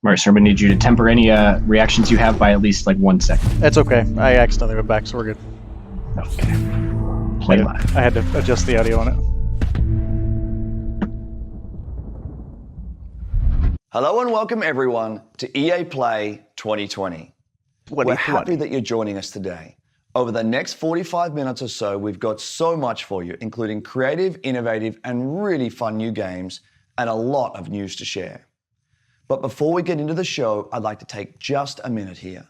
Marcus, I'm gonna need you to temper any reactions you have by at least like 1 second. It's okay. I accidentally went back, so we're good. Okay. Play live. I had to adjust the audio on it. Hello and welcome everyone to EA Play 2020. We're happy that you're joining us today. Over the next 45 minutes or so, we've got so much for you, including creative, innovative, and really fun new games, and a lot of news to share. But before we get into the show, I'd like to take just a minute here.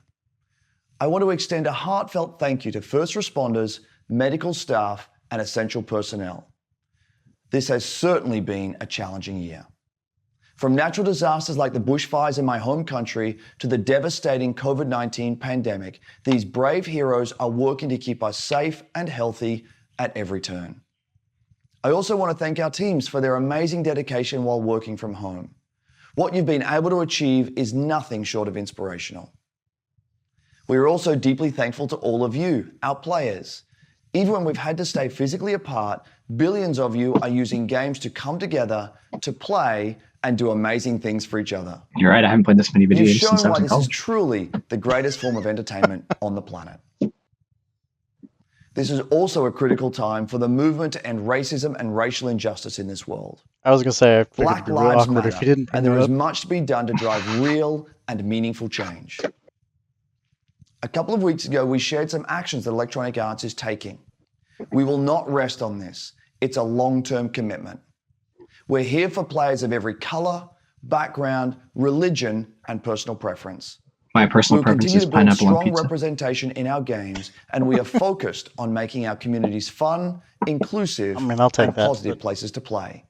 I want to extend a heartfelt thank you to first responders, medical staff, and essential personnel. This has certainly been a challenging year. From natural disasters like the bushfires in my home country to the devastating COVID-19 pandemic, these brave heroes are working to keep us safe and healthy at every turn. I also want to thank our teams for their amazing dedication while working from home. What you've been able to achieve is nothing short of inspirational. We are also deeply thankful to all of you, our players. Even when we've had to stay physically apart, billions of you are using games to come together, to play, and do amazing things for each other. You're right, I haven't played this many video games since I was in college. You've shown why this is truly the greatest form of entertainment on the planet. This is also a critical time for the movement to end racism and racial injustice in this world. I was going to say, I figured Black it'd be real lives awkward matter, if you didn't. and there is much to be done to drive real and meaningful change. A couple of weeks ago, we shared some actions that Electronic Arts is taking. We will not rest on this. It's a long-term commitment. We're here for players of every color, background, religion, and personal preference. My personal preference is pineapple on pizza. We'll continue to build strong representation in our games, and we are focused on making our communities fun, inclusive, and positive places to play.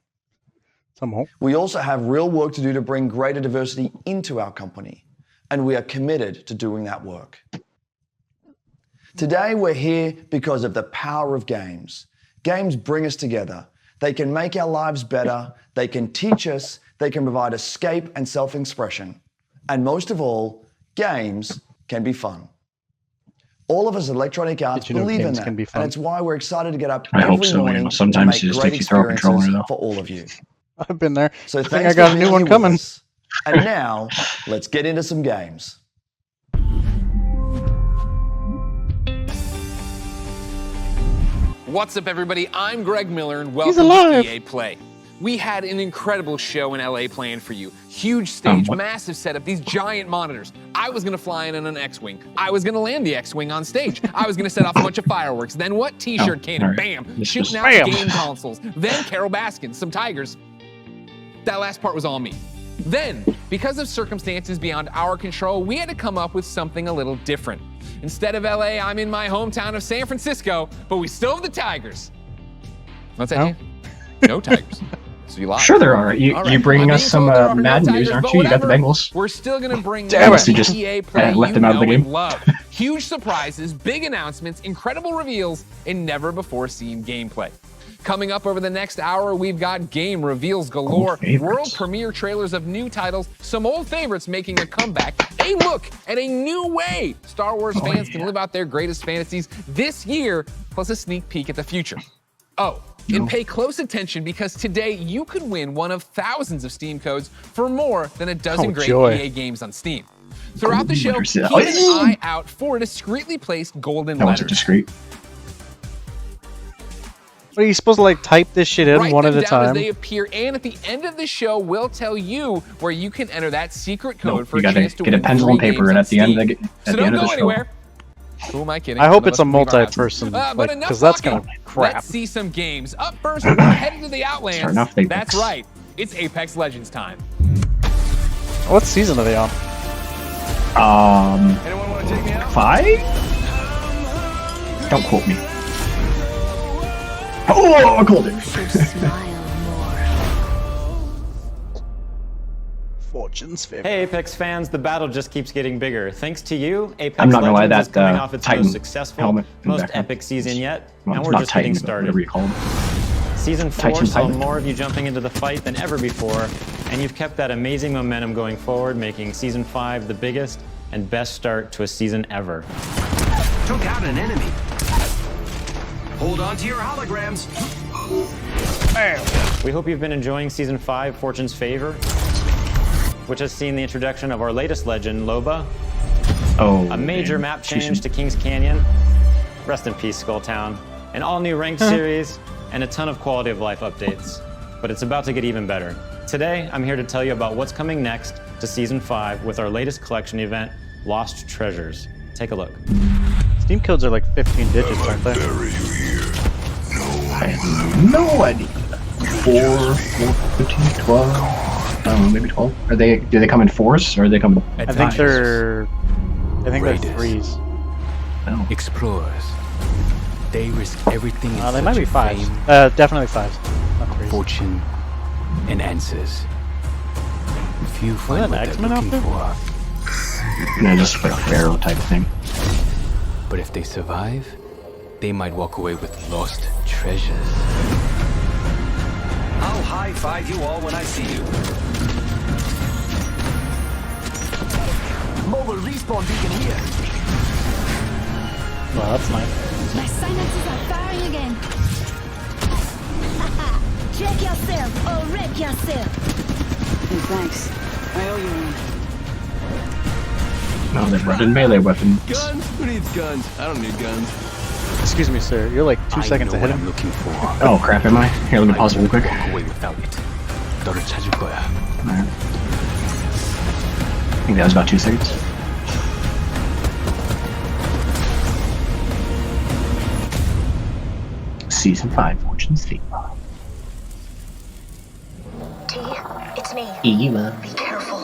We also have real work to do to bring greater diversity into our company, and we are committed to doing that work. Today, we're here because of the power of games. Games bring us together. They can make our lives better, they can teach us, they can provide escape and self-expression. And most of all, games can be fun. All of us at Electronic Arts believe in that, and it's why we're excited to get up every morning sometimes to you make just great think you throw a controller experiences for all of you. I've been there. So I think I got a new one coming. And now, let's get into some games. What's up, everybody? I'm Greg Miller, and welcome to EA Play. We had an incredible show in LA planned for you. Huge stage, massive setup, these giant monitors. I was gonna fly in on an X-Wing. I was gonna land the X-Wing on stage. I was gonna set off a bunch of fireworks. Then what? T-shirt cannon, bam, shooting out game consoles. Then Carol Baskin, some tigers. That last part was all me. Then, because of circumstances beyond our control, we had to come up with something a little different. Instead of LA, I'm in my hometown of San Francisco, but we still have the Tigers. What's that? No Tigers. So you lied. Sure there are. You bringing us some Madden news, aren't you? You got the Bengals. We're still gonna bring EA Play left them out of the game. Love. Huge surprises, big announcements, incredible reveals, and never before seen gameplay. Coming up over the next hour, we've got game reveals galore, world premiere trailers of new titles, some old favorites making a comeback, a look at a new way Star Wars fans can live out their greatest fantasies this year, plus a sneak peek at the future. And pay close attention because today you could win one of thousands of Steam codes for more than a dozen great EA games on Steam. Throughout the show, keep an eye out for discreetly placed golden letters. Discreet. Are you supposed to like type this shit in one at a time? As they appear, and at the end of the show, we'll tell you where you can enter that secret code for a chance to win. Get a pencil and paper, and at the end of the so don't go anywhere. Who am I kidding? I hope it's a multi-person, because that's kind of crap. Let's see some games. Up first, we're heading to the Outlands. That's right. It's Apex Legends time. What season are they on? Anyone want to take me out? 5? Don't quote me. Oh, I called it. Fortune's favorite. Hey Apex fans, the battle just keeps getting bigger. Thanks to you, Apex I'm not gonna lie, Legends is coming off its Titan most successful, most epic season yet, and we're just getting started. Season 4 saw more of you jumping into the fight than ever before, and you've kept that amazing momentum going forward, making Season 5 the biggest and best start to a season ever. Took out an enemy. Hold on to your holograms. We hope you've been enjoying Season 5, Fortune's Favor. which has seen the introduction of our latest legend, Loba, Oh, a major map change to Kings Canyon, rest in peace Skulltown, an all-new ranked series, and a ton of quality of life updates. But it's about to get even better. Today, I'm here to tell you about what's coming next to Season 5 with our latest collection event, Lost Treasures. Take a look. Steam codes are like 15 digits, aren't they? I have no idea. 4, 15, 12. I don't know, maybe 12. Do they come in 4s or they come? I think they're Raiders. 3s. Oh. Explorers. They risk everything in They search might be of 5s. fame, Definitely 5s. Not 3s. fortune, and answers. Few that find an what they're X-Men looking outfit? for. No, just like a pharaoh type thing. But if they survive, they might walk away with lost treasures. I'll high-five you all when I see you. Mobile respawn beacon here. Well, that's nice. My silences are firing again. Haha, check yourself or wreck yourself. Hey, thanks. I owe you one. No, they're running melee weapons. Guns? Who needs guns? I don't need guns. Excuse me, sir. You're like 2 seconds ahead of I'm me. looking for. Oh crap, am I? Here, let me pause real quick. Walk away without it. 너를 찾을 거야. Alright. I think that was about 2 seconds. Season 5, Fortune's Fate. T, it's me. Eva. Be careful.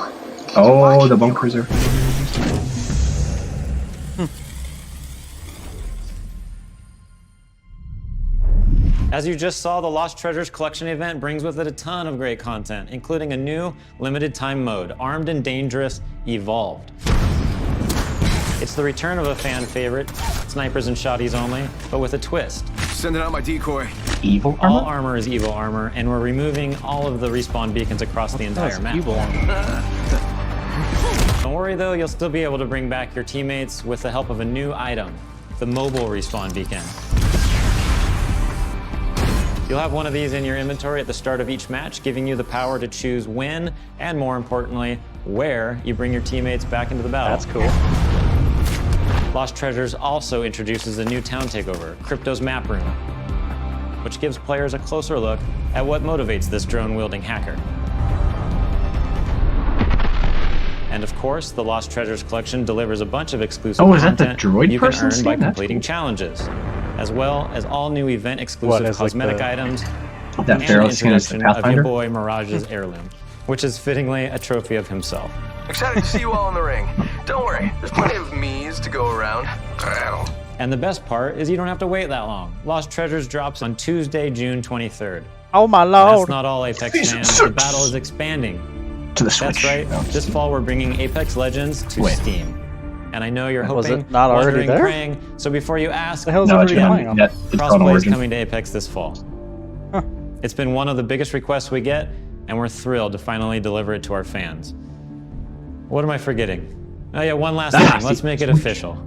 Oh, the bunkers are. As you just saw, the Lost Treasures collection event brings with it a ton of great content, including a new limited time mode, Armed and Dangerous Evolved. It's the return of a fan favorite, snipers and shotties only, but with a twist. Sending out my decoy. Evil All armor? armor is Evo armor, and we're removing all of the respawn beacons across the entire map. Evil. Don't worry though, you'll still be able to bring back your teammates with the help of a new item, the mobile respawn beacon. You'll have one of these in your inventory at the start of each match, giving you the power to choose when, and more importantly, where you bring your teammates back into the battle. That's cool. Lost Treasures also introduces a new town takeover, Crypto's Map Room, which gives players a closer look at what motivates this drone-wielding hacker. And of course, the Lost Treasures collection delivers a bunch of exclusive Oh, is that the content droid you can person earn by skin? That's completing cool. challenges, as well as all new event-exclusive as, like, cosmetic the- items, That and the pharaoh skin is the introduction of your Pathfinder? boy Mirage's heirloom, which is fittingly a trophy of himself. Excited to see you all in the ring. Don't worry, there's plenty of me's to go around. And the best part is you don't have to wait that long. Lost Treasures drops on Tuesday, June 23rd. Oh my That's lord! not all Apex Season fans, the 6. battle is expanding. To the Switch. That's right, Oh. this fall we're bringing Apex Legends to Wait. Steam. And I know you're Was hoping, it not already wondering, there? praying, so before you ask, The hell's No, it's already gonna playing on? that, it's called Crossplay is Origin. coming to Apex this fall. It's been one of the biggest requests we get, and we're thrilled to finally deliver it to our fans. What am I forgetting? Oh yeah, one last thing, let's make it official.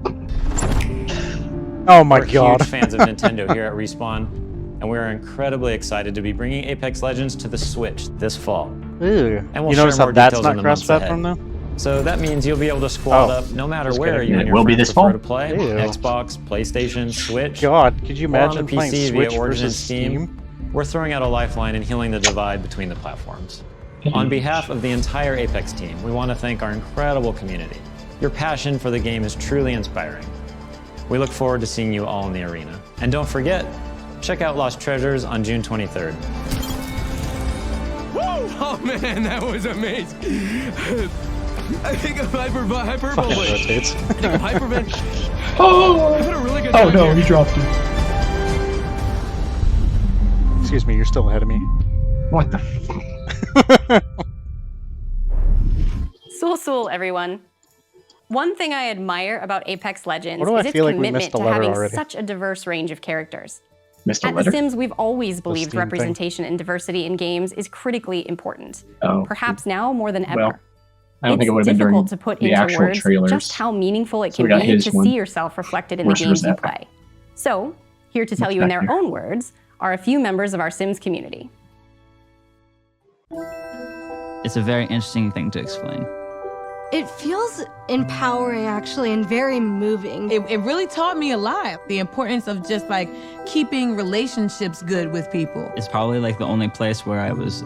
Oh my We're god. huge fans of Nintendo here at Respawn, and we are incredibly excited to be bringing Apex Legends to the Switch this fall. Ew. And we'll You share notice more how that's details not in the months cross-platform ahead. though? So that means you'll be able to squad Oh, up no matter that's where good. you It and your will be friends this prefer fall? to play. Ew. Xbox, PlayStation, Switch, God, could you or on imagine the playing PC Switch via Origin and versus Steam. We're throwing out a lifeline and healing the divide between the platforms. On behalf of the entire Apex team, we want to thank our incredible community. Your passion for the game is truly inspiring. We look forward to seeing you all in the arena. And don't forget, check out Lost Treasures on June 23rd. Woo! Oh man, that was amazing. I think I'm Fucking hyperbole. rotates. Hypervent. Oh! I had a really good Oh time no, here. he dropped it. Excuse me, you're still ahead of me. What the f? Sul, everyone. One thing I admire about Apex Legends Why do I is its feel like we commitment missed a to letter having already? such a diverse range of characters. Missed a At The letter? Sims, we've always believed Steam thing. representation and diversity in games is critically important. Oh. Perhaps now more than ever. Well, I don't think it would It's have been during difficult to put the into actual words trailers. just how meaningful it So we can got be his to one. see yourself reflected in the Versus games you that. play. So, here to tell What's you in back their here? own words are a few members of our Sims community. It's a very interesting thing to explain. It feels empowering, actually, and very moving. It really taught me a lot. The importance of just like keeping relationships good with people. It's probably like the only place where I was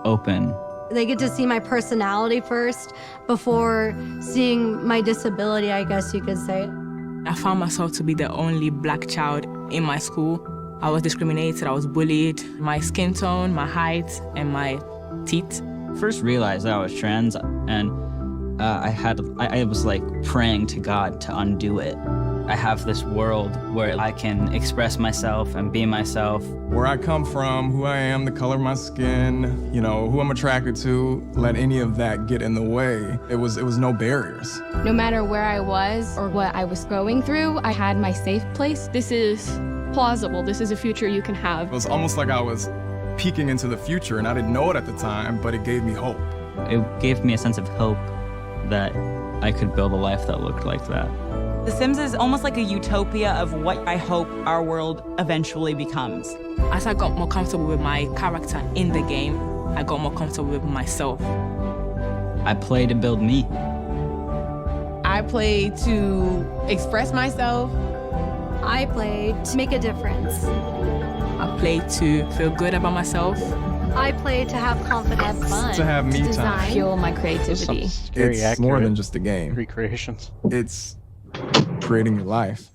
open. They get to see my personality first before seeing my disability, I guess you could say. I found myself to be the only black child in my school. I was discriminated, I was bullied. My skin tone, my height, and my teeth. First realized that I was trans, and I was like praying to God to undo it. I have this world where I can express myself and be myself. Where I come from, who I am, the color of my skin, you know, who I'm attracted to, let any of that get in the way. It was no barriers. No matter where I was or what I was going through, I had my safe place. This is plausible. This is a future you can have. It was almost like I was peeking into the future, and I didn't know it at the time, but it gave me hope. It gave me a sense of hope that I could build a life that looked like that. The Sims is almost like a utopia of what I hope our world eventually becomes. As I got more comfortable with my character in the game, I got more comfortable with myself. I play to build me. I play to express myself. I play to make a difference. I play to feel good about myself. I play to have confidence. Fun. To have me time. Fuel my creativity. It's more than just a game. Recreations. It's creating your life.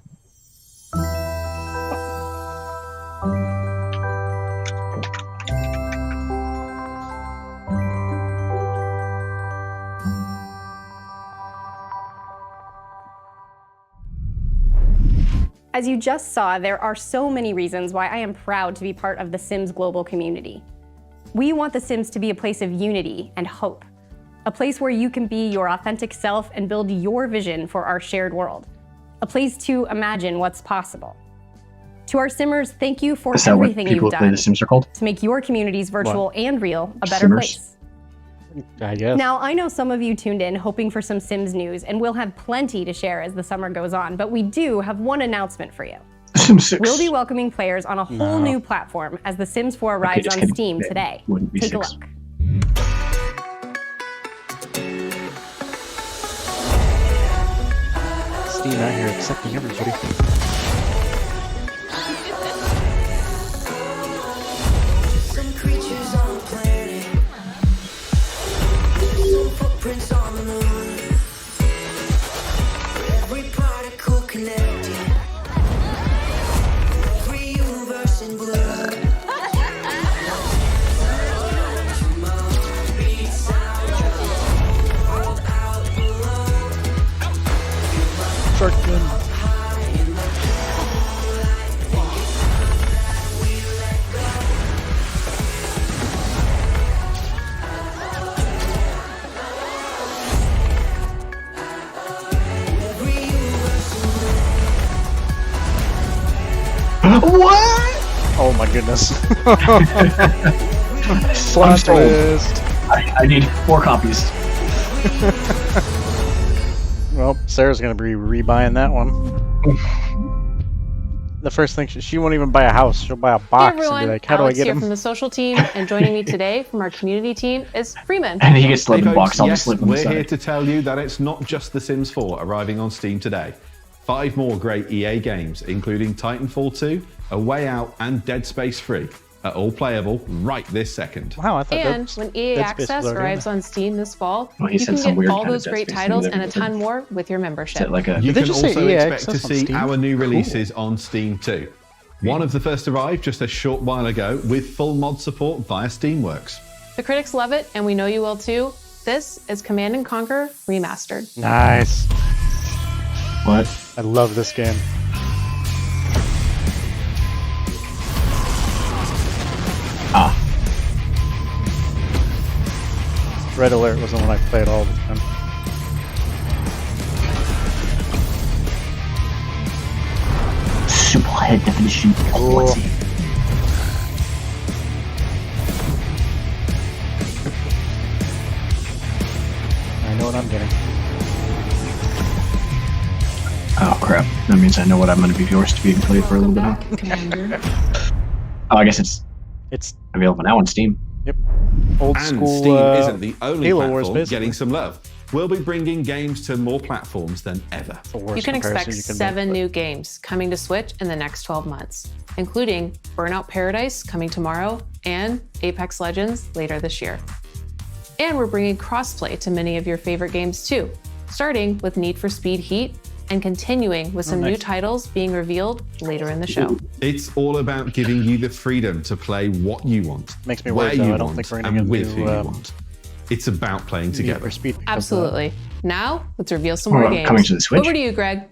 As you just saw, there are so many reasons why I am proud to be part of the Sims global community. We want the Sims to be a place of unity and hope, a place where you can be your authentic self and build your vision for our shared world, a place to imagine what's possible. To our Simmers, thank you for everything you've done The Sims are called? to make your communities, virtual and real, a better place. I guess. Now, I know some of you tuned in hoping for some Sims news, and we'll have plenty to share as the summer goes on, but we do have one announcement for you. Sims 6. We'll be welcoming players on a whole new platform as The Sims 4 arrives on Steam today. Take a look. Steam out here accepting everybody. Some creatures on the planet, some footprints on the moon. Every particle connected, every universe in blue. What? Oh my goodness. I'm sold. I need 4 copies. Well, Sarah's gonna be rebuying that one. The first thing she won't even buy a house; she'll buy a box and be like, "How do I get them?" From the social team, and joining me today from our community team is Freeman. And he gets to live in the box. I'll Yes, just live on the we're side. here to tell you that it's not just The Sims 4 arriving on Steam today. 5 more great EA games, including Titanfall 2, A Way Out, and Dead Space 3, are all playable right this second. Wow, I thought And when EA Access arrives on Steam this fall, Well, he you said can some get weird all kind of those Dead great Space titles thing and a that ton more with your membership. Is it like a... You Did can you say also EA expect to Access on see Steam? our new releases on Steam too. One of the first arrived just a short while ago with full mod support via Steamworks. The critics love it, and we know you will too. This is Command & Conquer Remastered. Nice. What? I love this game. Ah. Red Alert was the one I played all the time. Super high definition quality. I know what I'm getting. Oh crap. That means I know what I'm going to be forced to be played for a little bit now. Commander. Oh, I guess it's available now on Steam. Yep. old And school Steam isn't the only Halo Wars, platform basically. getting some love. We'll be bringing games to more platforms than ever. You can expect 7 new games coming to Switch in the next 12 months, including Burnout Paradise coming tomorrow and Apex Legends later this year. And we're bringing crossplay to many of your favorite games too, starting with Need for Speed Heat and continuing with some new titles being revealed later in the show. It's all about giving you the freedom to play what you want, Makes me where worried, though. you I don't want, think we're and gonna with do, who you want. It's about playing together. Absolutely. Now, let's reveal some more games. Coming to the Switch? Over to you, Greg.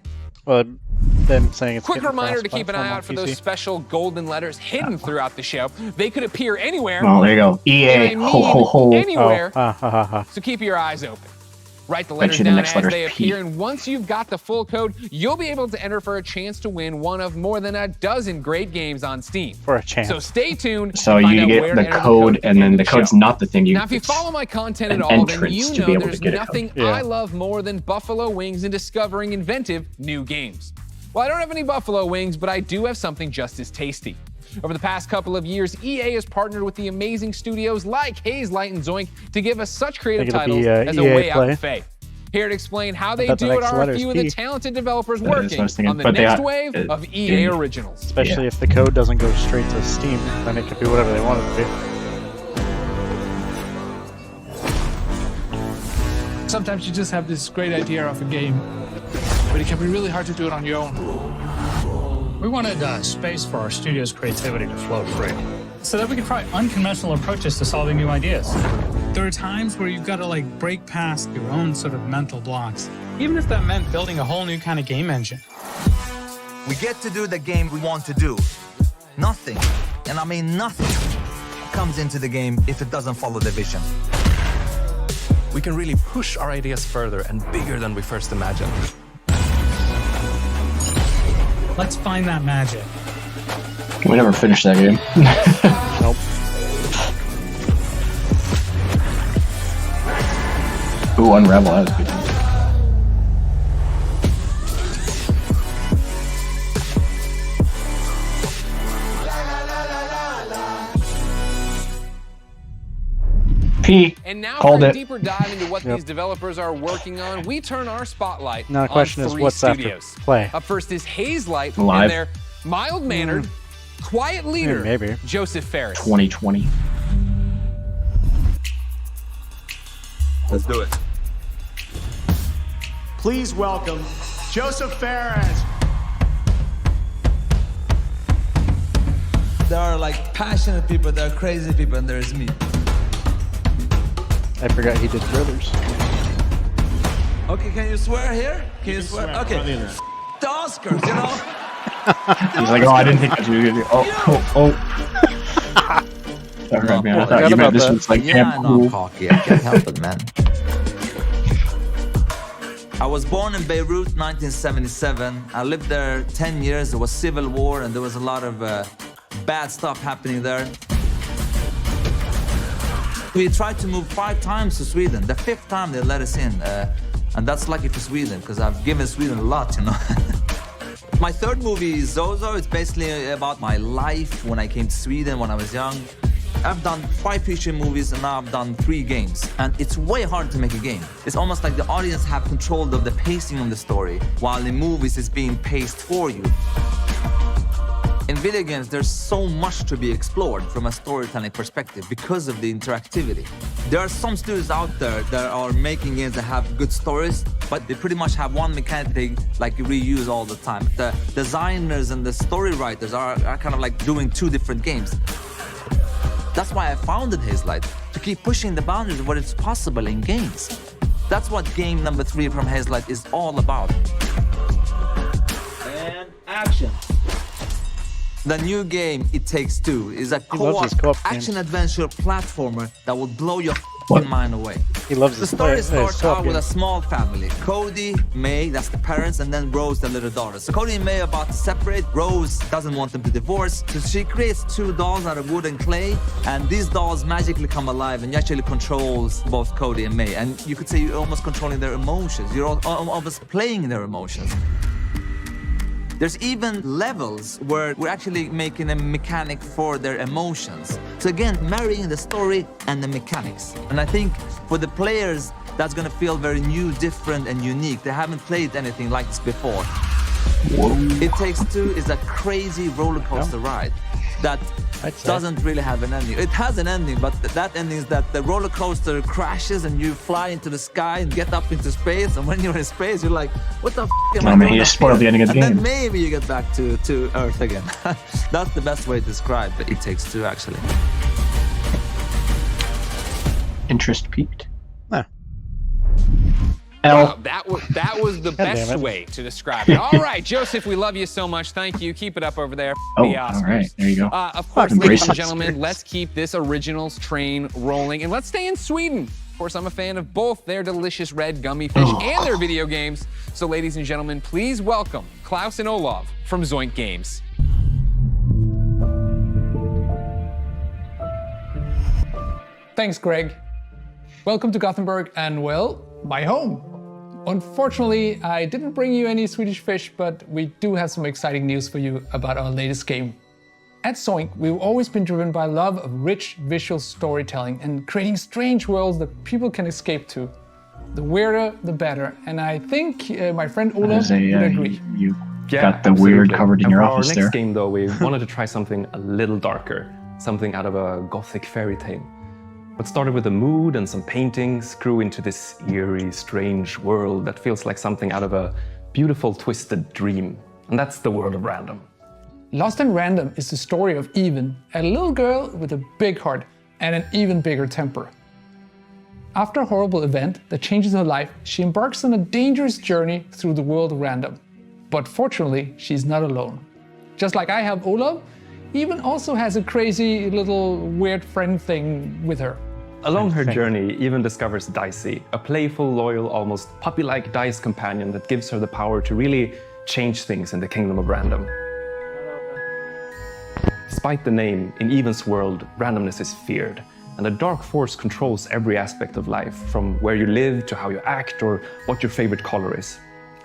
Well, them saying it's Quick getting reminder to keep an eye cross-platform out for on those PC. special golden letters hidden throughout the show. They could appear anywhere. Oh, there you go. EA. And I mean Ho, ho, ho. anywhere. Oh, So keep your eyes open. Write the Bet letters you the down next as letter's they P. appear, and once you've got the full code, you'll be able to enter for a chance to win one of more than a dozen great games on Steam. For a chance. So stay tuned. So to find you out get where the to enter code, at and the then end the of code's show. not the thing you. Now, if you follow my content an at all, then entrance you to be know able to there's get a nothing code. I love more than buffalo wings and discovering inventive new games. Well, I don't have any buffalo wings, but I do have something just as tasty. Over the past couple of years, EA has partnered with the amazing studios like Hazelight and Zoink to give us such creative Think it'll titles be, as a EA way out Play. to Faye. Here to explain how they bet the do it next are a letter's few of the P. talented developers That is what I working was thinking, on the but they next are- wave of EA originals. Especially if the code doesn't go straight to Steam, then it could be whatever they want it to be. Sometimes you just have this great idea of a game, but it can be really hard to do it on your own. We wanted space for our studio's creativity to flow free, so that we could try unconventional approaches to solving new ideas. There are times where you've got to break past your own sort of mental blocks, even if that meant building a whole new kind of game engine. We get to do the game we want to do. Nothing, and I mean nothing, comes into the game if it doesn't follow the vision. We can really push our ideas further and bigger than we first imagined. Let's find that magic. We never finished that game. Nope. Ooh, Unravel, that was good. P. And now Called for a it. deeper dive into what these developers are working on, we turn our spotlight Now the question on is, 3 what's after studios. Play? Up first is Hazelight Live. and their mild-mannered, quiet leader, maybe. Joseph Ferris. 2020. Let's do it. Please welcome Joseph Ferris. There are passionate people, there are crazy people, and there's me. I forgot he did Thrillers. Okay, can you swear here? Can you swear? Okay. The Oscars, you know? He's like, oh, I didn't think that you were oh. Alright, man, I thought you meant this was I'm cool. not cocky. I can't help it, man. I was born in Beirut, 1977. I lived there 10 years. There was civil war, and there was a lot of bad stuff happening there. We tried to move 5 times to Sweden. The 5th time they let us in. And that's lucky for Sweden, because I've given Sweden a lot, you know. My 3rd movie, Zozo, it's basically about my life when I came to Sweden when I was young. I've done 5 feature movies, and now I've done 3 games. And it's way hard to make a game. It's almost like the audience have control of the pacing of the story, while in movies it's being paced for you. In video games, there's so much to be explored from a storytelling perspective because of the interactivity. There are some studios out there that are making games that have good stories, but they pretty much have one mechanic they reuse all the time. The designers and the story writers are kind of doing 2 different games. That's why I founded Hazelight, to keep pushing the boundaries of what is possible in games. That's what game number 3 from Hazelight is all about. And action. The new game, It Takes Two, is a co-op action-adventure platformer that will blow your mind away. He loves the story starts out with a small family. Cody, May, that's the parents, and then Rose, the little daughter. So Cody and May are about to separate. Rose doesn't want them to divorce, so she creates 2 dolls out of wood and clay, and these dolls magically come alive, and you actually controls both Cody and May. And you could say you're almost controlling their emotions. You're almost playing their emotions. There's even levels where we're actually making a mechanic for their emotions. So again, marrying the story and the mechanics. And I think for the players, that's gonna feel very new, different, and unique. They haven't played anything like this before. Whoa. It Takes Two is a crazy roller coaster ride that doesn't really have an ending. It has an ending, but that ending is that the roller coaster crashes and you fly into the sky and get up into space. And when you're in space, you're like, what the f am I doing? You spoiled the ending of the game. And then maybe you get back to Earth again. That's the best way to describe It Takes Two, actually. Interest peaked. Huh. Wow, that was the best way to describe it. All right, Joseph, we love you so much. Thank you. Keep it up over there. Oh, all right. There you go. Of course, ladies and gentlemen, let's keep this originals train rolling, and let's stay in Sweden. Of course, I'm a fan of both their delicious red gummy fish and their video games. So, ladies and gentlemen, please welcome Klaus and Olav from Zoink Games. Thanks, Greg. Welcome to Gothenburg and, well, my home. Unfortunately, I didn't bring you any Swedish fish, but we do have some exciting news for you about our latest game. At Zoink, we've always been driven by love of rich visual storytelling and creating strange worlds that people can escape to. The weirder, the better. And I think my friend Olav would agree. You got the weird covered in your office For our there. next game, though, we wanted to try something a little darker, something out of a gothic fairy tale. But started with a mood and some paintings, grew into this eerie, strange world that feels like something out of a beautiful, twisted dream. And that's the world of Random. Lost in Random is the story of Even, a little girl with a big heart and an even bigger temper. After a horrible event that changes her life, she embarks on a dangerous journey through the world of Random. But fortunately, she's not alone. Just like I have Olav, Even also has a crazy little weird friend thing with her. Along her journey, Even discovers Dicey, a playful, loyal, almost puppy-like dice companion that gives her the power to really change things in the kingdom of Random. Despite the name, in Even's world, randomness is feared, and a dark force controls every aspect of life, from where you live to how you act or what your favorite color is.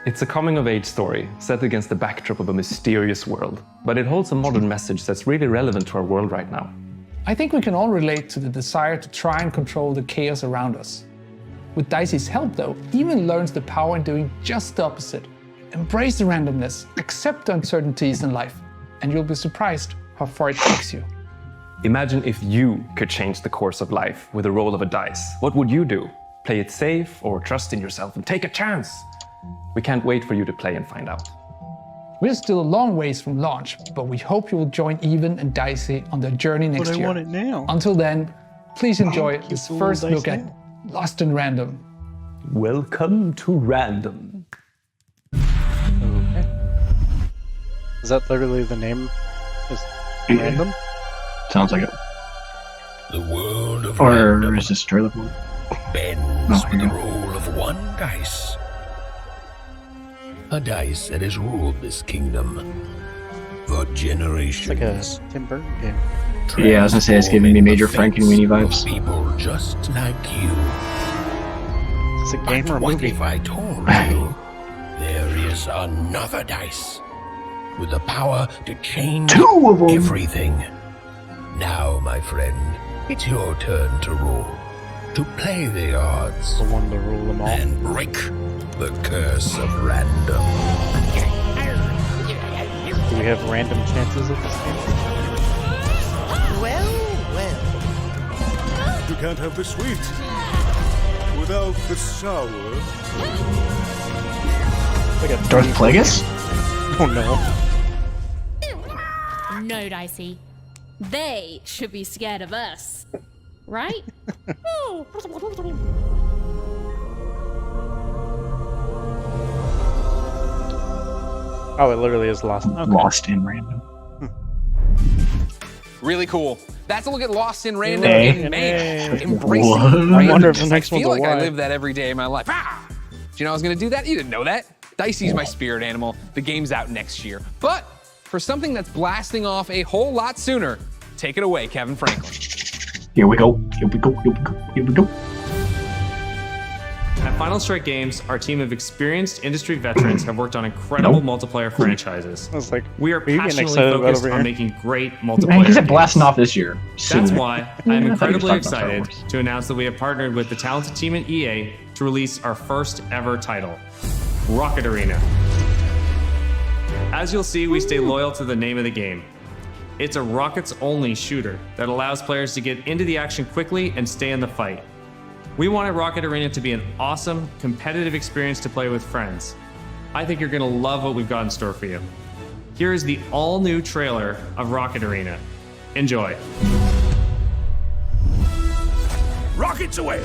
It's a coming-of-age story, set against the backdrop of a mysterious world, but it holds a modern message that's really relevant to our world right now. I think we can all relate to the desire to try and control the chaos around us. With Dicey's help, though, Even learns the power in doing just the opposite. Embrace the randomness, accept the uncertainties in life, and you'll be surprised how far it takes you. Imagine if you could change the course of life with the roll of a dice. What would you do? Play it safe or trust in yourself and take a chance? We can't wait for you to play and find out. We're still a long ways from launch, but we hope you will join Even and Dicey on their journey next year. I want it now. Until then, please enjoy this first look at Lost in Random. Welcome to Random. Okay. Is that literally the name? Is Random? Sounds like it. The world of Or Random is this trailer? bends with the roll of one dice. A dice that has ruled this kingdom for generations. It's like a Tim Burton game. Yeah, I was gonna say it's giving me major Frankenweenie vibes. People just like you. It's a game or a What movie? if I told you there is another dice with the power to change Two of them. everything? Now, my friend, it's your turn to roll, to play the odds, The one to rule them all. and break the curse of Random. Do we have random chances at this game? Well. You can't have the sweet without the sour. Like a Darth Plagueis? Oh no. No, Dicey. They should be scared of us. Right? Oh, it literally is Lost. Okay. Lost in Random. Really cool. That's a look at Lost in Random Hey. in May. Hey. Embracing What? randomness. I wonder if the next I feel one's a like I Y. live that every day of my life. Ah! Do you know I was gonna do that? You didn't know that. Dicey's my spirit animal. The game's out next year. But for something that's blasting off a whole lot sooner, take it away, Kevin Franklin. Here we go. Here we go. Here we go. Here we go. At Final Strike Games, our team of experienced industry veterans have worked on incredible multiplayer franchises. I was like, we are getting passionately excited about focused over on here? making great multiplayer Man, he's games. blasting off this year. That's soon. why I I'm thought he was incredibly talking about Star excited Wars. to announce that we have partnered with the talented team at EA to release our first ever title, Rocket Arena. As you'll see, we stay loyal to the name of the game. It's a rockets-only shooter that allows players to get into the action quickly and stay in the fight. We wanted Rocket Arena to be an awesome, competitive experience to play with friends. I think you're gonna love what we've got in store for you. Here is the all-new trailer of Rocket Arena. Enjoy. Rockets away!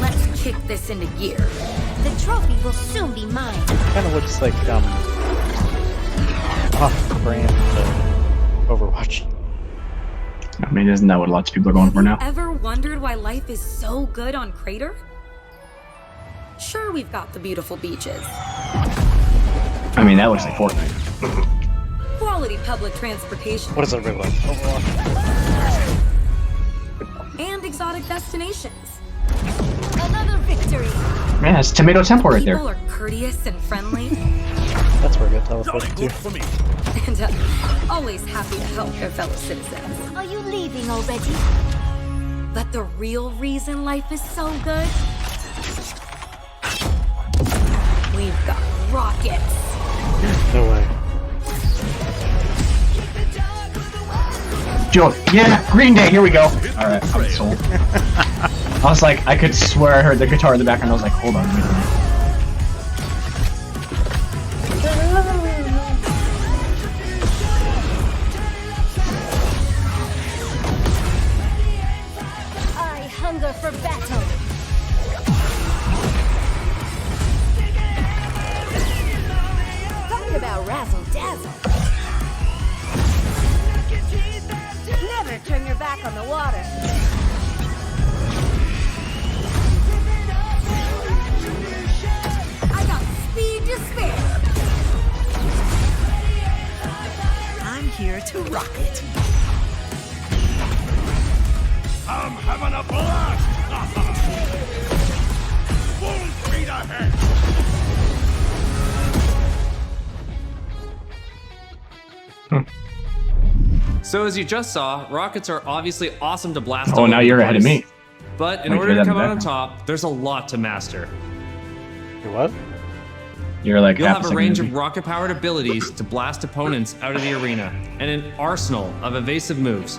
Let's kick this into gear. The trophy will soon be mine. Kind of looks like off-brand Overwatch. I mean, isn't that what lots of people are going for now? Ever wondered why life is so good on Crater? Sure, we've got the beautiful beaches, I mean, that looks like Fortnite. quality public transportation, What does it look like? and exotic destinations. Another victory. Man, it's Tomato Temple right there. People are courteous and friendly, That's where I got teleported to. and always happy to help their fellow citizens. Are you leaving already? But the real reason life is so good? We've got rockets. No way. Joe, yeah, Green Day, here we go. Alright, I'm sold. I was like, I could swear I heard the guitar in the background. I was like, hold on, wait a minute. I hunger for battle. Talk about razzle dazzle. Never turn your back on the water. I got speed to spare. I'm here to rock it. I'm having a blast! Full speed ahead! So as you just saw, rockets are obviously awesome to blast Oh, all now over you're the ahead of place. me. But in Wait, order hear to that in come the out on background. top, there's a lot to master. What? You're like You'll half have a second range ahead of me. rocket-powered abilities to blast opponents out of the arena, and an arsenal of evasive moves.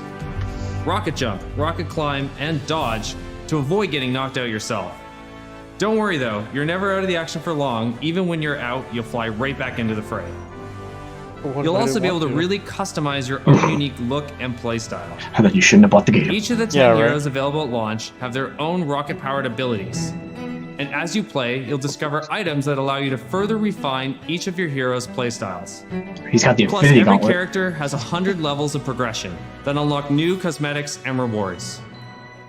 Rocket jump, rocket climb, and dodge to avoid getting knocked out yourself. Don't worry though, you're never out of the action for long. Even when you're out, you'll fly right back into the fray. You'll also be able to really customize your own unique look and playstyle. I thought you shouldn't have bought the game. Each of the 10 heroes available at launch have their own rocket-powered abilities. And as you play, you'll discover items that allow you to further refine each of your heroes' playstyles. He's got the Plus, Infinity every Gauntlet. character has 100 levels of progression that unlock new cosmetics and rewards.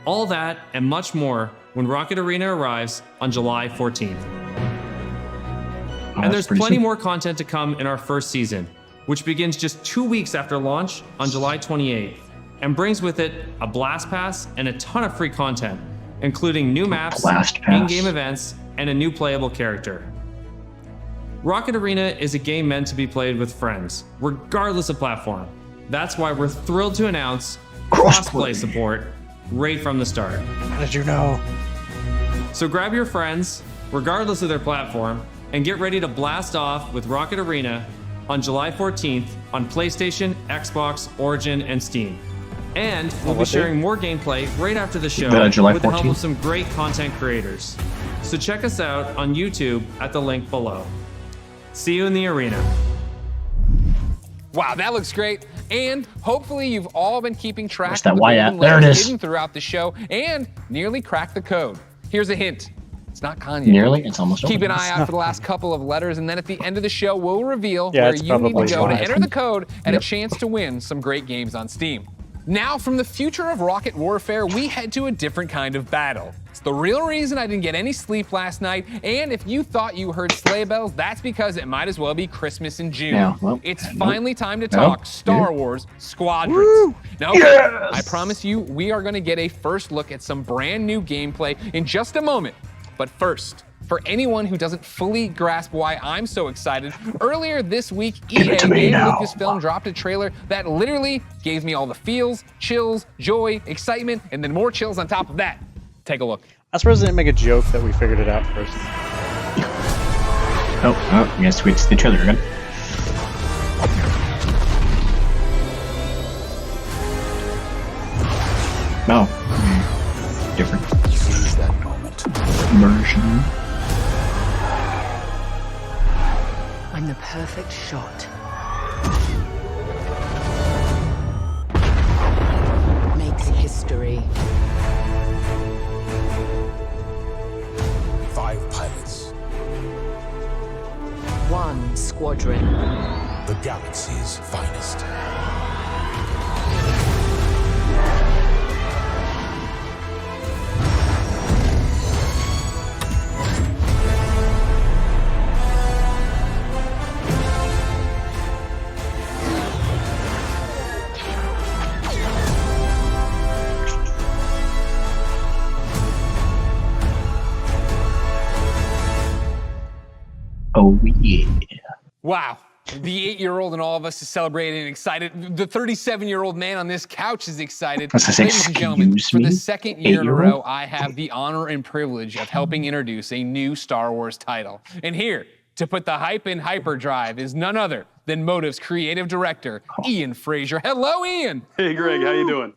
All that and much more when Rocket Arena arrives on July 14th. And there's plenty more content to come in our first season, which begins just 2 weeks after launch on July 28th, and brings with it a Blast Pass and a ton of free content, including new maps, in-game events, and a new playable character. Rocket Arena is a game meant to be played with friends, regardless of platform. That's why we're thrilled to announce cross-play support right from the start. How did you know? So grab your friends, regardless of their platform, and get ready to blast off with Rocket Arena on July 14th on PlayStation, Xbox, Origin, and Steam. And we'll be what sharing more gameplay right after the show July with the help 14th? of some great content creators. So check us out on YouTube at the link below. See you in the arena. Wow, that looks great. And hopefully you've all been keeping track Where's that of the Y golden at? There it letters is. hidden throughout the show and nearly cracked the code. Here's a hint. It's not Kanye. Nearly? It's almost Keep over. an eye out for the last couple of letters, and then at the end of the show, we'll reveal Yeah, where it's you need to probably go to fine. enter the code and a chance to win some great games on Steam. Now, from the future of rocket warfare, we head to a different kind of battle. It's the real reason I didn't get any sleep last night, and if you thought you heard sleigh bells, that's because it might as well be Christmas in June. Yeah, well, it's finally time to no, talk Star Wars Squadrons. Now, Yes! I promise you, we are going to get a first look at some brand new gameplay in just a moment. But first, For anyone who doesn't fully grasp why I'm so excited, earlier this week, EA and Lucasfilm dropped a trailer that literally gave me all the feels, chills, joy, excitement, and then more chills on top of that. Take a look. I suppose they didn't make a joke that we figured it out first. Oh, we gotta switch the trailer again. No. Different. Seize that moment. Immersion. I'm the perfect shot. Makes history. 5 pilots. 1 squadron. The galaxy's finest. Oh, yeah. Wow. The 8-year-old in all of us is celebrating and excited. The 37-year-old man on this couch is excited. Ladies and gentlemen, for the second year in a row, I have the honor and privilege of helping introduce a new Star Wars title. And here, to put the hype in hyperdrive, is none other than Motive's creative director, Ian Frazier. Hello, Ian. Hey, Greg. How you doing?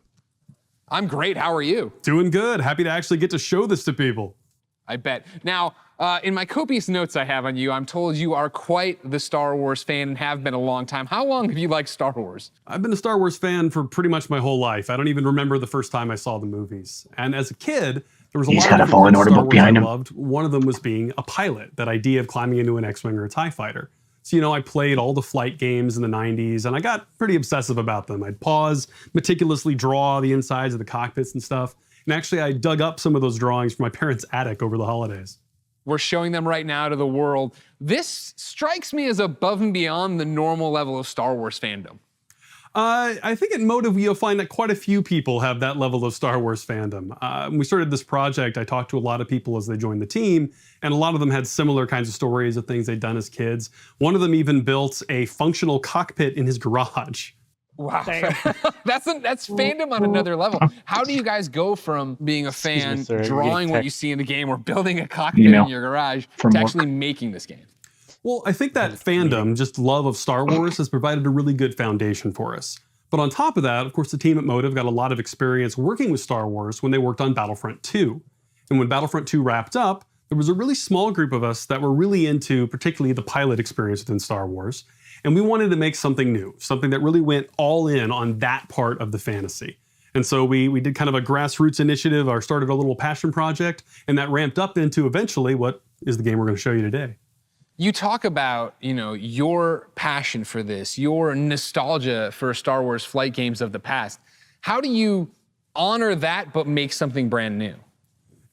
I'm great. How are you? Doing good. Happy to actually get to show this to people. I bet. Now, in my copious notes I have on you, I'm told you are quite the Star Wars fan and have been a long time. How long have you liked Star Wars? I've been a Star Wars fan for pretty much my whole life. I don't even remember the first time I saw the movies. And as a kid, there was a lot of Fallen Order Star book Wars I behind him. loved. One of them was being a pilot, that idea of climbing into an X-Wing or a TIE fighter. So, you know, I played all the flight games in the 90s, and I got pretty obsessive about them. I'd pause, meticulously draw the insides of the cockpits and stuff. And actually, I dug up some of those drawings from my parents' attic over the holidays. We're showing them right now to the world. This strikes me as above and beyond the normal level of Star Wars fandom. I think at Motive, you'll find that quite a few people have that level of Star Wars fandom. When we started this project, I talked to a lot of people as they joined the team, and a lot of them had similar kinds of stories of things they'd done as kids. One of them even built a functional cockpit in his garage. Wow, that's fandom on another level. How do you guys go from being a fan, drawing what you see in the game, or building a cockpit in your garage, to actually making this game? Well, I think that fandom, just love of Star Wars, has provided a really good foundation for us. But on top of that, of course, the team at Motive got a lot of experience working with Star Wars when they worked on Battlefront 2. And when Battlefront 2 wrapped up, there was a really small group of us that were really into particularly the pilot experience within Star Wars. And we wanted to make something new, something that really went all in on that part of the fantasy. And so we did kind of a grassroots initiative, or started a little passion project, and that ramped up into eventually what is the game we're going to show you today. You talk about, you know, your passion for this, your nostalgia for Star Wars flight games of the past. How do you honor that but make something brand new?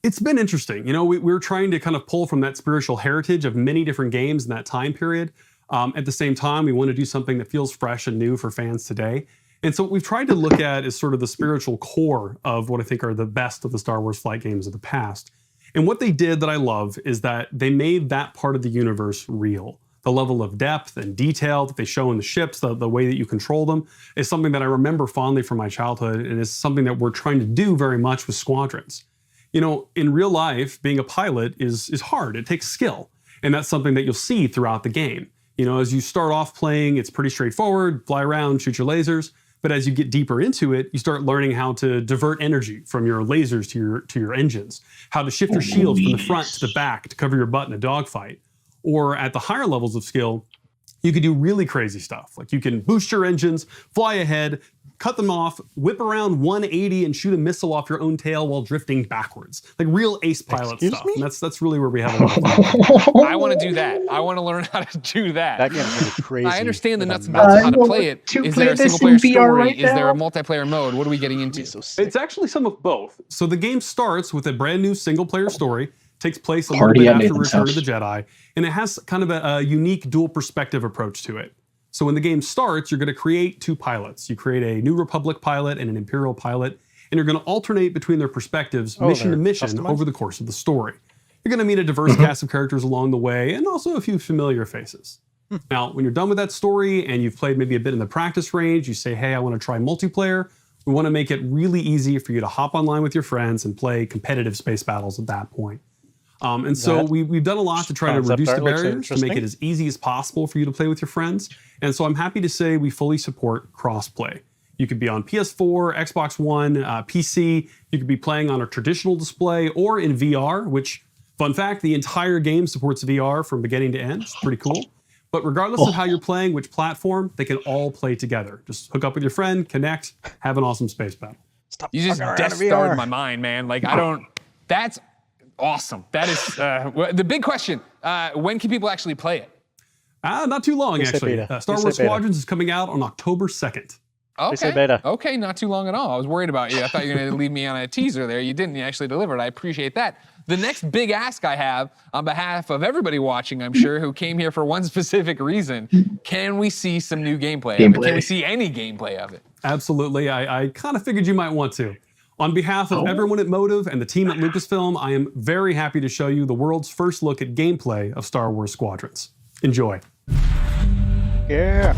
It's been interesting. You know, we're trying to kind of pull from that spiritual heritage of many different games in that time period. At the same time, we want to do something that feels fresh and new for fans today. And so what we've tried to look at is sort of the spiritual core of what I think are the best of the Star Wars flight games of the past. And what they did that I love is that they made that part of the universe real. The level of depth and detail that they show in the ships, the way that you control them, is something that I remember fondly from my childhood, and is something that we're trying to do very much with Squadrons. You know, in real life, being a pilot is hard. It takes skill. And that's something that you'll see throughout the game. You know, as you start off playing, it's pretty straightforward, fly around, shoot your lasers. But as you get deeper into it, you start learning how to divert energy from your lasers to your engines, how to shift your shields from the front to the back to cover your butt in a dogfight. Or at the higher levels of skill, you could do really crazy stuff. Like you can boost your engines, fly ahead, cut them off, whip around 180 and shoot a missile off your own tail while drifting backwards. Like real ace pilot stuff. And that's really where we have a lot of fun. I want to do that. I want to learn how to do that. That game's crazy. I understand the nuts and bolts of how to play it. Is there a single player story? Is there a multiplayer mode? What are we getting into? It's actually some of both. So the game starts with a brand new single player story, takes place a little bit after Return of the Jedi, and it has kind of a unique dual perspective approach to it. So when the game starts, you're going to create two pilots. You create a New Republic pilot and an Imperial pilot, and you're going to alternate between their perspectives mission to mission over the course of the story. You're going to meet a diverse cast of characters along the way, and also a few familiar faces. Now, when you're done with that story and you've played maybe a bit in the practice range, you say, hey, I want to try multiplayer. We want to make it really easy for you to hop online with your friends and play competitive space battles at that point. And so we've done a lot to try to reduce the barriers, to make it as easy as possible for you to play with your friends. And so I'm happy to say we fully support crossplay. You could be on PS4, Xbox One, PC. You could be playing on a traditional display or in VR, which, fun fact, the entire game supports VR from beginning to end. It's pretty cool. But regardless of how you're playing, which platform, they can all play together. Just hook up with your friend, connect, have an awesome space battle. You just Death Starred my mind, man. Like, that's awesome. That is, the big question, when can people actually play it? Not too long, actually. Star Wars Squadrons is coming out on October 2nd. Okay, not too long at all. I was worried about you. I thought you were going to leave me on a teaser there. You didn't. You actually delivered. I appreciate that. The next big ask I have on behalf of everybody watching, I'm sure, who came here for one specific reason, can we see some new gameplay of it? Can we see any gameplay of it? Absolutely. I kind of figured you might want to. On behalf of everyone at Motive and the team at Lucasfilm, I am very happy to show you the world's first look at gameplay of Star Wars Squadrons. Enjoy. Yeah.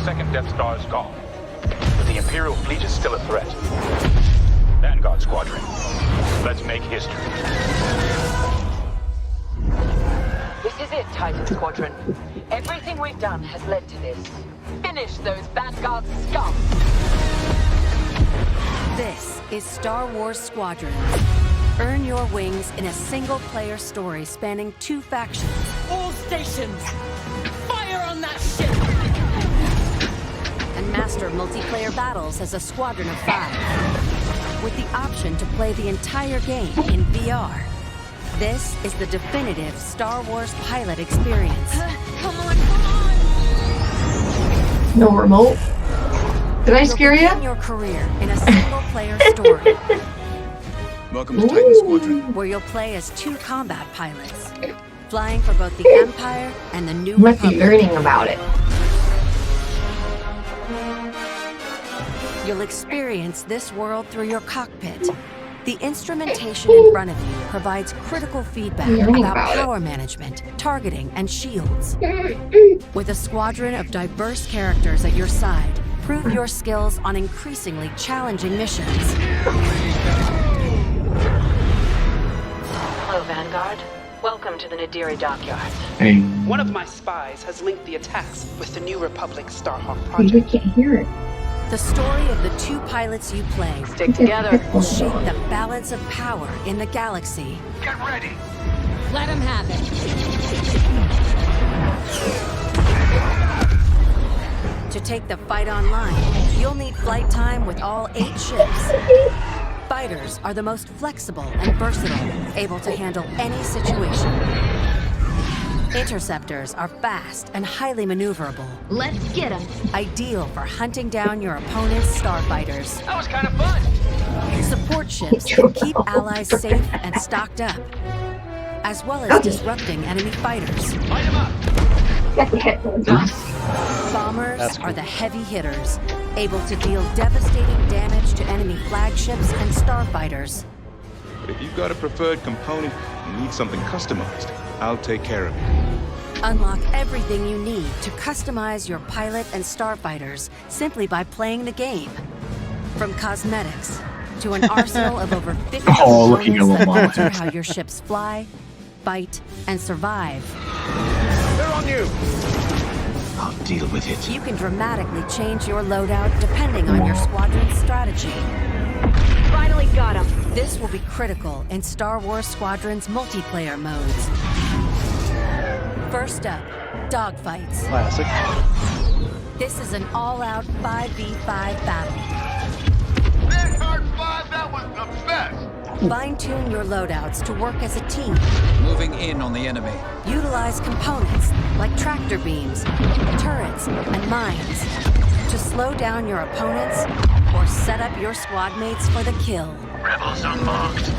Second Death Star is gone, but the Imperial fleet is still a threat. Vanguard Squadron, let's make history. This is it, Titan Squadron. Everything we've done has led to this. Finish those Vanguard scum! This is Star Wars Squadron. Earn your wings in a single-player story spanning 2 factions. All stations! Fire on that ship! And master multiplayer battles as a squadron of 5. With the option to play the entire game in VR. This is the definitive Star Wars pilot experience. Come on, come on! No remote. Did I scare you? Begin your career in a single-player story. Welcome to Titan Squadron. Where you'll play as 2 combat pilots, flying for both the Empire and the New You must be Republic. learning about it. You'll experience this world through your cockpit. The instrumentation in front of you provides critical feedback about power management, targeting, and shields. With a squadron of diverse characters at your side, prove your skills on increasingly challenging missions. Hello, Vanguard. Welcome to the Nadiri dockyard. One of my spies has linked the attacks with the New Republic Starhawk You project. can't hear it. The story of the 2 pilots you play Stick together. will shape the balance of power in the galaxy. Get ready! Let him have it. To take the fight online, you'll need flight time with all 8 ships. Fighters are the most flexible and versatile, able to handle any situation. Interceptors are fast and highly maneuverable. Let's get them. Ideal for hunting down your opponent's starfighters. That was kind of fun! Support ships can keep allies safe and stocked up, as well as disrupting enemy fighters. Light him up! Bombers are the heavy hitters, able to deal devastating damage to enemy flagships and starfighters. But if you've got a preferred component and need something customized, I'll take care of it. Unlock everything you need to customize your pilot and starfighters simply by playing the game. From cosmetics to an arsenal of over 50 looking a little components that more. alter how your ships fly, fight, and survive. They're on you! I'll deal with it. You can dramatically change your loadout depending on your squadron's strategy. Finally got him! This will be critical in Star Wars Squadron's multiplayer modes. First up, dogfights. Classic. This is an all-out 5v5 battle. Vanguard 5, that was the best! Fine-tune your loadouts to work as a team. Moving in on the enemy. Utilize components like tractor beams, turrets, and mines to slow down your opponents or set up your squad mates for the kill. Rebels unmarked.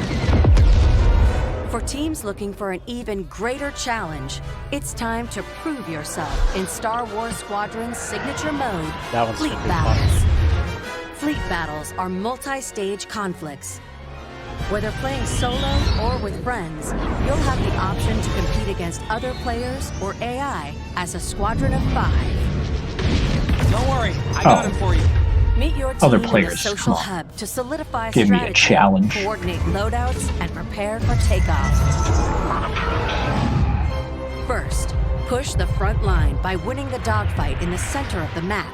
For teams looking for an even greater challenge, it's time to prove yourself in Star Wars Squadron's signature mode, Fleet Battles. Fleet Battles are multi-stage conflicts. Whether playing solo or with friends, you'll have the option to compete against other players or AI as a squadron of 5. Don't worry, I got him for you. Meet your team Other in the players, social come on. hub to solidify Give me a strategy, challenge. coordinate loadouts, and prepare for takeoff. First, push the front line by winning the dogfight in the center of the map.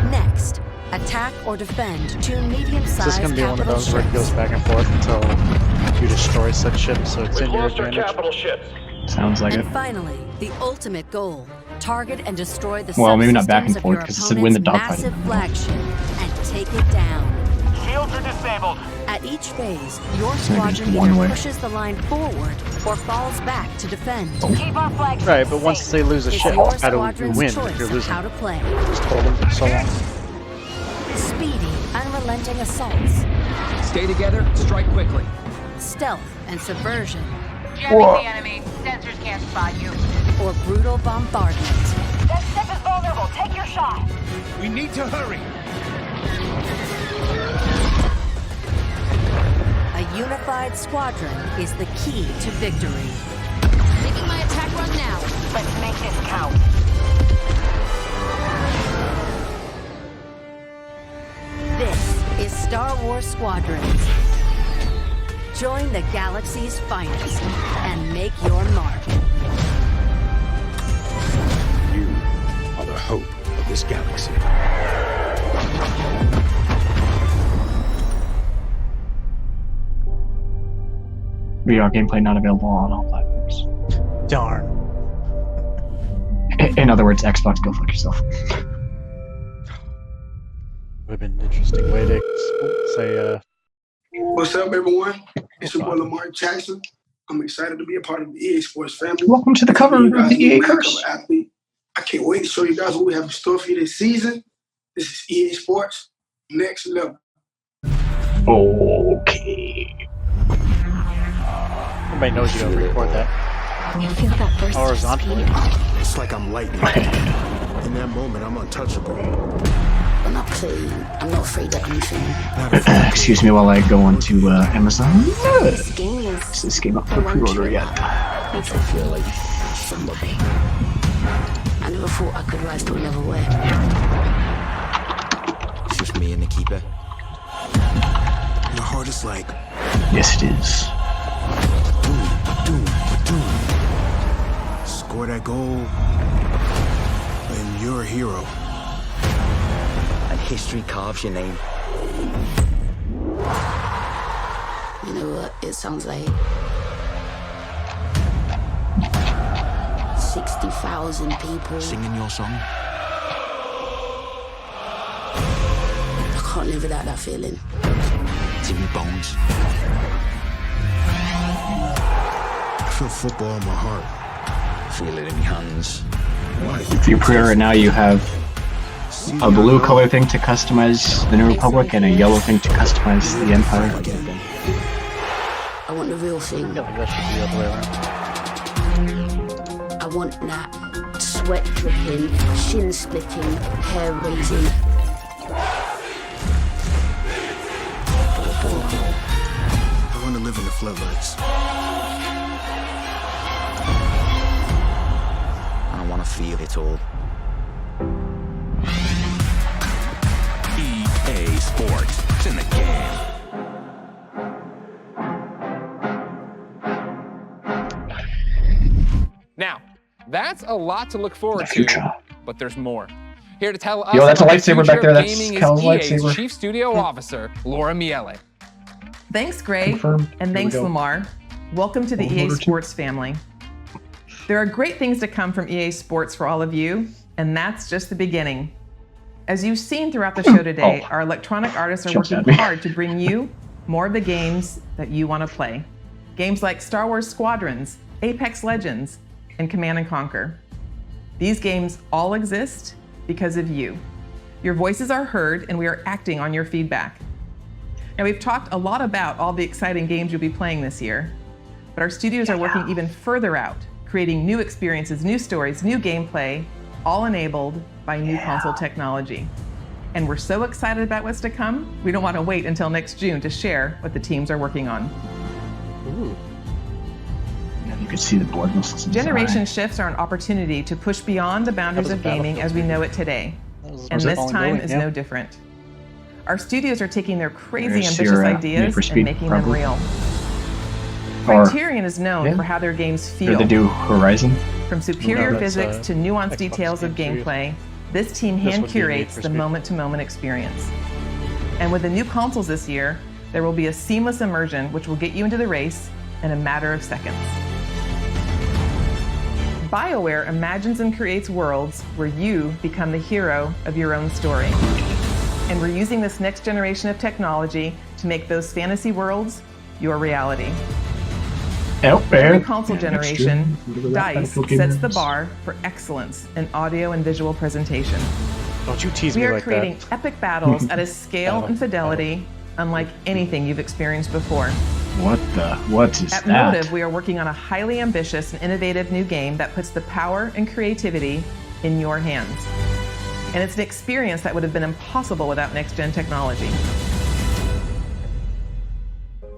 Next, attack or defend 2 medium-sized Is this going to be one of capital those where it ships. goes back and forth until you destroy such ships so it's in your advantage? Sounds like And it. finally, the ultimate goal. Target and destroy the Well, maybe not back and subsystems of forth, your 'cause it said win the opponent's dogfight. massive flagship and take it down. Shields are disabled. At each phase, your So maybe just squadron one either way. pushes the line forward or falls back to defend. Keep our flag Right, but once they lose a It's ship, your how do you squadron's win choice if you're of losing? how to play. Just hold them for so long. Speedy, unrelenting assaults, Stay together, strike quickly. stealth and subversion, Jamming the enemy. Sensors can't spot you. or brutal bombardment. That ship is vulnerable. Take your shot. We need to hurry. A unified squadron is the key to victory. Making my attack run now. Let's make this count. This is Star Wars Squadrons. Join the galaxy's finest and make your mark. You are the hope of this galaxy. VR gameplay not available on all platforms. Darn. In other words, Xbox, go fuck yourself. Would have been an interesting way to say, What's up, everyone? It's your boy Lamar Jackson. I'm excited to be a part of the EA Sports family. Welcome to the cover of the EA curse. Athlete. I can't wait to show you guys what we have in store for you this season. This is EA Sports Next Level. Okay. everybody knows you don't record that. You feel that burst of horizontally. It's like I'm lightning. In that moment, I'm untouchable. I'm not playing. I'm not afraid of anything. Excuse me while I go on to Amazon. This game is This game up for pre-order yet. makes me feel like somebody. I never thought I could rise to another way. It's just me and the keeper. Your heart is like... Yes, it is. Doom. Score that goal, and you're a hero. And history carves your name. You know what it sounds like? 60,000 people. Singing your song? I can't live without that feeling. It's in your bones. I feel football in my heart. Feel it in your hands. If you pre-order it now, you have a blue color thing to customize the New Republic and a yellow thing to customize the Empire. I want the real thing. I think that should be the other way around. I want that sweat dripping, shin splitting, hair raising. I want to live in the floodlights. I want to feel it all. EA Sports. It's in the game. Now, that's a lot to look forward to, but there's more. Here to tell us Yo, that's a about the lightsaber future back there. of That's gaming Cal's is EA's lightsaber. Chief Studio Officer, Laura Miele. Thanks, Greg, Confirmed. and Here we thanks, go. Lamar. Welcome to the World EA Order II. Sports family. There are great things to come from EA Sports for all of you, and that's just the beginning. As you've seen throughout the show today, our electronic artists are Jumps working at me. hard to bring you more of the games that you want to play. Games like Star Wars Squadrons, Apex Legends, and Command & Conquer. These games all exist because of you. Your voices are heard, and we are acting on your feedback. Now, we've talked a lot about all the exciting games you'll be playing this year, but our studios are working even further out, creating new experiences, new stories, new gameplay, all enabled by new console technology. And we're so excited about what's to come, we don't want to wait until next June to share what the teams are working on. Ooh. Yeah, you can see the blood muscles inside. Generation shifts are an opportunity to push beyond the boundaries of gaming as we know it today. And this time is no different. Our studios are taking their crazy ambitious ideas and making them real. Criterion is known for how their games feel. They do Horizon. From superior physics to nuanced details of gameplay, this team hand curates the moment-to-moment experience. And with the new consoles this year, there will be a seamless immersion which will get you into the race in a matter of seconds. BioWare imagines and creates worlds where you become the hero of your own story. And we're using this next generation of technology to make those fantasy worlds your reality. Every console generation, DICE sets the bar for excellence in audio and visual presentation. Don't you tease me like that. We are creating epic battles at a scale and fidelity unlike anything you've experienced before. What is At that? Motive, we are working on a highly ambitious and innovative new game that puts the power and creativity in your hands. And it's an experience that would have been impossible without next-gen technology.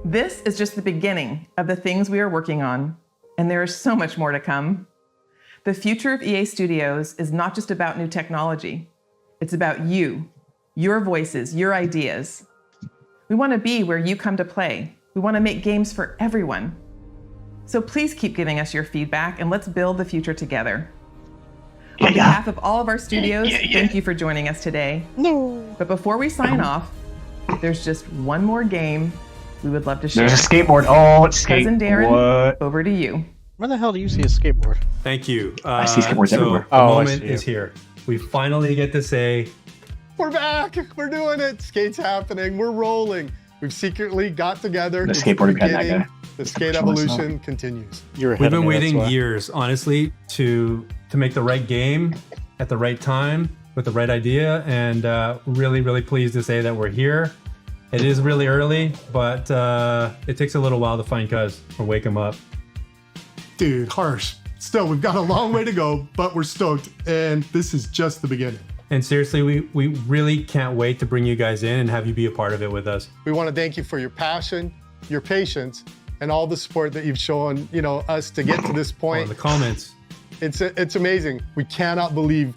This is just the beginning of the things we are working on, and there is so much more to come. The future of EA Studios is not just about new technology. It's about you, your voices, your ideas. We want to be where you come to play. We want to make games for everyone. So please keep giving us your feedback, and let's build the future together. On behalf of all of our studios, thank you for joining us today. But before we sign off, there's just one more game we would love to share. There's a skateboard. Oh, it's Cousin Darren, over to you. Where the hell do you see a skateboard? Thank you. I see skateboards everywhere. The moment is here. We finally get to say, We're back. We're doing it. Skate's happening. We're rolling. We've secretly got together. The skateboarder got that guy. The skate evolution continues. we've been waiting years, honestly, to make the right game at the right time with the right idea, and really, really pleased to say that we're here. It is really early, but it takes a little while to find Cuz or wake him up. Dude, harsh. Still, we've got a long way to go, but we're stoked, and this is just the beginning. And seriously, we really can't wait to bring you guys in and have you be a part of it with us. We want to thank you for your passion, your patience, and all the support that you've shown, us to get to this point. The comments. It's amazing. We cannot believe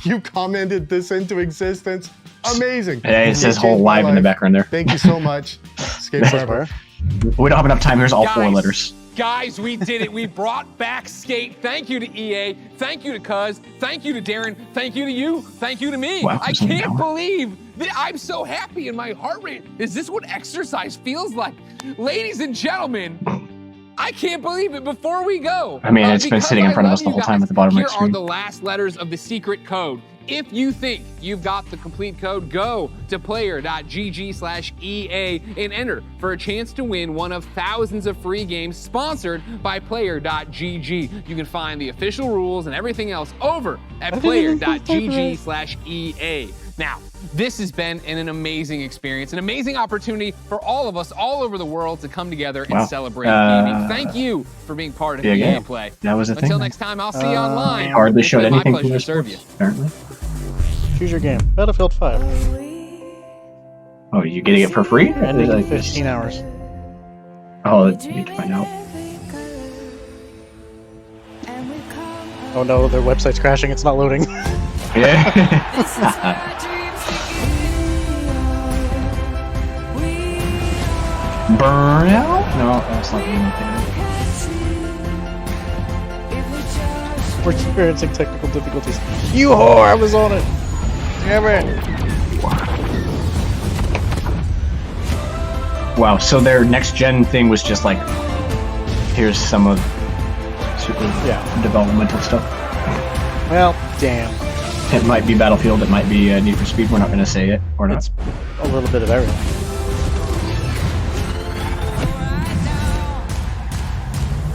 you commented this into existence. Amazing. It says whole live in the background there. Thank you so much. Skate forever. We don't have enough time. Here's all 4 letters. Guys, we did it. We brought back Skate. Thank you to EA. Thank you to Cuz. Thank you to Darren. Thank you to you. Thank you to me. Wow, I can't believe that I'm so happy and my heart rate. Is this what exercise feels like? Ladies and gentlemen, I can't believe it. Before we go, I mean, it's been sitting in front of us the whole time at the bottom of my screen. Here are the last letters of the secret code. If you think you've got the complete code, go to player.gg/EA and enter for a chance to win one of thousands of free games sponsored by player.gg. You can find the official rules and everything else over at player.gg/EA. Now, this has been an amazing experience, an amazing opportunity for all of us all over the world to come together and celebrate gaming. Thank you for being part of EA Play. That was a thing. Until next time, I'll see you online. Hardly showed anything my pleasure to serve you. Apparently. Choose your game. Battlefield 5. Oh, you getting it for free? Ending in 15 hours. Oh, you need to find out. Oh no, their website's crashing. It's not loading. Yeah. Burnout? No, that's not anything. We're experiencing technical difficulties. You whore! I was on it! Damn it! Wow, so their next gen thing was just like, here's some of super developmental stuff. Well, damn. It might be Battlefield, it might be Need for Speed, we're not going to say it, or not. It's a little bit of everything.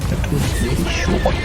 That was really short.